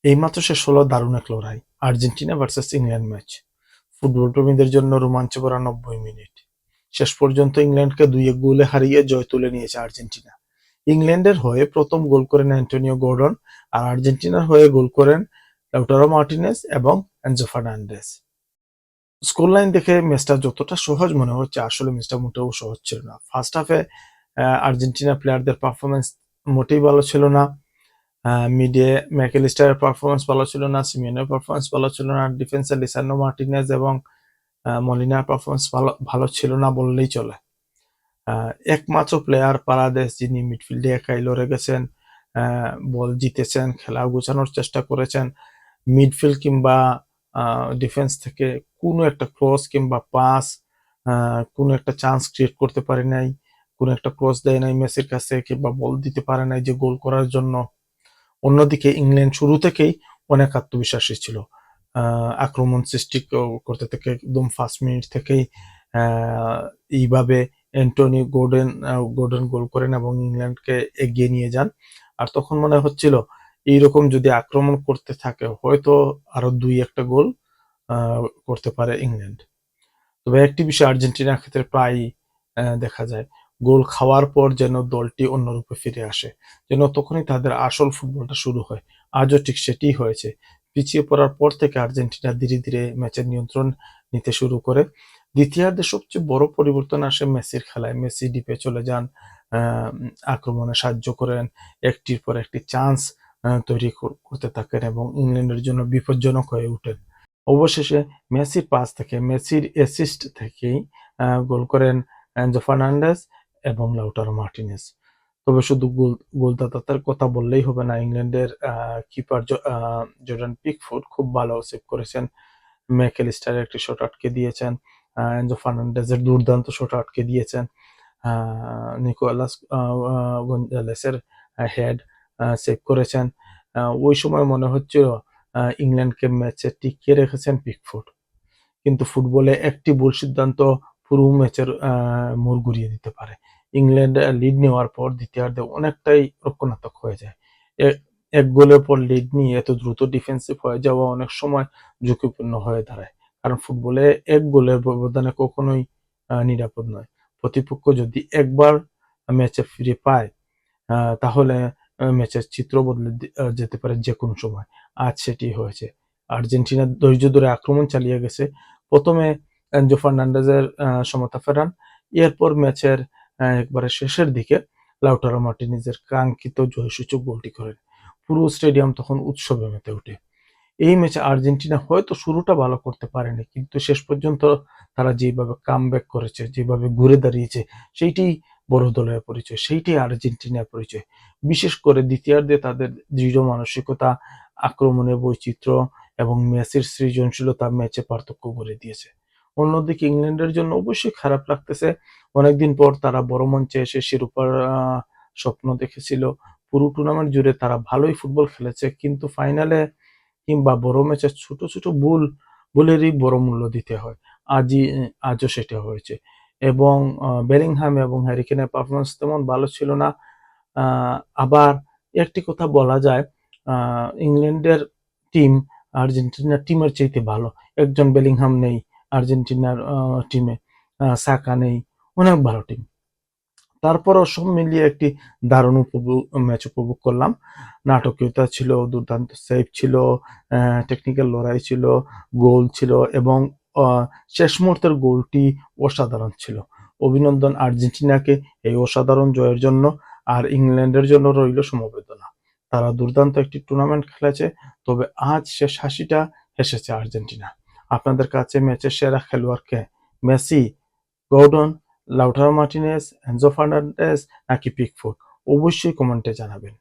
এইমাত্র শেষ হলো দারুণ এক লড়াই, Argentina versus England match. Football প্রেমীদের জন্য রোমাঞ্চ ভরা 90 মিনিট। শেষ পর্যন্ত ইংল্যান্ডকে 2-1 গোলে হারিয়ে জয় তুলে নিয়েছে আর্জেন্টিনা। ইংল্যান্ডের হয়ে প্রথম গোল করেন অ্যান্টোনিও গর্ডন, আর আর্জেন্টিনার হয়ে গোল করেন লাউটারো মার্টিনেজ এবং এনজো ফার্নান্ডেজ। স্কোর লাইন দেখে ম্যাচটা যতটা সহজ মনে হচ্ছে, আসলে ম্যাচটা মোটেও সহজ ছিল না। ফার্স্ট হাফে আর্জেন্টিনা প্লেয়ারদের পারফরমেন্স মোটেই ভালো ছিল না। মিডে ম্যাকেলিস্টারের পারফরমেন্স ভালো ছিল না, সিমিওনের পারফরমেন্স ভালো ছিল না, ডিফেন্সে লিসান্ড্রো মার্টিনেজ এবং মলিনার পারফরমেন্স ভালো ছিল না বললেই চলে। একমাত্র প্লেয়ার পারাদেস, যিনি মিডফিল্ডে একাই লড়ে গেছেন, বল জিতেছেন, খেলা গোছানোর চেষ্টা করেছেন, মিডফিল্ড কিংবা ডিফেন্স থেকে কোনো একটা ক্রস কিংবা পাস, কোনো একটা চান্স ক্রিয়েট করতে পারে নাই, কোনো একটা ক্রস দেয় নাই মেসির কাছে, কিংবা বল দিতে পারে নাই যে গোল করার জন্য। অন্যদিকে ইংল্যান্ড শুরু থেকেই অনেক আত্মবিশ্বাসী ছিল। আক্রমণ সৃষ্টি করতে থেকে একদম ফার্স্ট মিনিট থেকেই এইভাবে অ্যান্টনি গর্ডন গোল করেন এবং ইংল্যান্ডকে এগিয়ে নিয়ে যান। আর তখন মনে হচ্ছিল এইরকম যদি আক্রমণ করতে থাকে হয়তো আরো 2-1 গোল করতে পারে ইংল্যান্ড। তবে একটি বিষয় আর্জেন্টিনার ক্ষেত্রে প্রায় দেখা যায়, গোল খাওয়ার পর যেন দলটি অন্য রূপে ফিরে আসে, যেন তখনই তাদের আসল ফুটবলটা শুরু হয়। আজও ঠিক সেটিই হয়েছে। পিছিয়ে পড়ার পর থেকে আর্জেন্টিনা ধীরে ধীরে ম্যাচের নিয়ন্ত্রণ নিতে শুরু করে। দ্বিতীয়ার্ধে সবচেয়ে বড় পরিবর্তন আসে মেসির খেলায়। মেসি ডিপে চলে যান, আক্রমণে সাহায্য করেন, একটির পর একটি চান্স তৈরি করতে থাকেন এবং ইংল্যান্ডের জন্য বিপজ্জনক হয়ে ওঠেন। অবশেষে মেসির পাস থেকে, মেসির অ্যাসিস্ট থেকেই গোল করেন এনজো ফার্নান্ডেজ এবং লাউটারো মার্টিনেজ। তবে শুধু গোলদাতার কথা বললেই হবে না, ইংল্যান্ডের কিপার জর্ডান পিকফোর্ড খুব ভালো সেভ করেছেন। ম্যাকেলিস্টারের একটি শট আটকে দিয়েছেন, এনজো ফার্নান্ডেজের দুর্দান্ত শট আটকে দিয়েছেন, নিকোলাস গঞ্জালেসের হেড সেভ করেছেন। ওই সময় মনে হচ্ছিল ইংল্যান্ডকে ম্যাচে টিকিয়ে রেখেছেন পিকফোর্ড। কিন্তু ফুটবলে একটি ভুল সিদ্ধান্ত পুরো ম্যাচের মোড় ঘুরিয়ে দিতে পারে। ইংল্যান্ড লিড নেওয়ার পর দ্বিতীয়ার্ধে অনেকটাই রক্ষণাত্মক হয়ে যায়। এক গোলের পর লিড নিয়ে এত দ্রুত ডিফেন্সিভ হয়ে যাওয়া অনেক সময় ঝুঁকিপূর্ণ হয়ে দাঁড়ায়। কারণ ফুটবলে এক গোলের ব্যবধানে কখনোই নিরাপদ নয়। প্রতিপক্ষ যদি একবার ম্যাচে ফিরে পায়, তাহলে ম্যাচের চিত্র বদলে যেতে পারে যেকোনো সময়। আজ সেটি হয়েছে। আর্জেন্টিনা ধৈর্য ধরে আক্রমণ চালিয়ে গেছে। প্রথমে এনজো ফার্নান্ডেজের সমতা ফেরান। এরপর ম্যাচের একবারে শেষের দিকে লাউটারো মার্টিনেজের কাঙ্ক্ষিত জয়সূচক গোলটি করেন। পুরো স্টেডিয়াম তখন উৎসবে মেতে ওঠে। এই ম্যাচে আর্জেন্টিনা হয়তো শুরুটা ভালো করতে পারেনি, কিন্তু শেষ পর্যন্ত তারা যেভাবে কামব্যাক করেছে, যেভাবে ঘুরে দাঁড়িয়েছে, সেইটাই বড় দলের পরিচয়, সেইটাই আর্জেন্টিনার পরিচয়। বিশেষ করে দ্বিতীয়ার্ধে তাদের দৃঢ় মানসিকতা, আক্রমণের বৈচিত্র্য এবং মেসির সৃজনশীলতা ম্যাচে পার্থক্য করে দিয়েছে। অন্যদিকে ইংল্যান্ডের জন্য অবশ্যই খারাপ লাগতেছে। অনেকদিন পর তারা বড় মঞ্চে এসে শিরোপার স্বপ্ন দেখেছিল। পুরো টুর্নামেন্ট জুড়ে তারা ভালোই ফুটবল খেলেছে, কিন্তু ফাইনালে কিংবা বড় ম্যাচে ছোট ছোট ভুলেরই বড় মূল্য দিতে হয়। আজও সেটা হয়েছে। এবং বেলিংহাম এবং হ্যারি কেনের পারফরমেন্স তেমন ভালো ছিল না। আবার একটি কথা বলা যায়, ইংল্যান্ডের টিম আর্জেন্টিনার টিমের চাইতে ভালো। একজন বেলিংহাম নেই আর্জেন্টিনার টিমে, সাকা নেই, অনেক ভালো টিম। তারপরও সব মিলিয়ে একটি দারুণ ম্যাচ উপভোগ করলাম। নাটকীয়তা ছিল, দুর্দান্ত সেভ ছিল, টেকনিক্যাল লড়াই ছিল, গোল ছিল এবং শেষ মুহূর্তের গোলটি অসাধারণ ছিল। অভিনন্দন আর্জেন্টিনাকে এই অসাধারণ জয়ের জন্য। আর ইংল্যান্ডের জন্য রইল সমবেদনা। তারা দুর্দান্ত একটি টুর্নামেন্ট খেলেছে, তবে আজ শেষ হাসিটা হেসেছে আর্জেন্টিনা। আপনাদের কাছে ম্যাচের সেরা খেলোয়াড় কে? Messi, Gordon, Lautaro Martinez, Enzo Fernandez নাকি পিকফোর্ড? অবশ্যই কমেন্টে জানাবেন।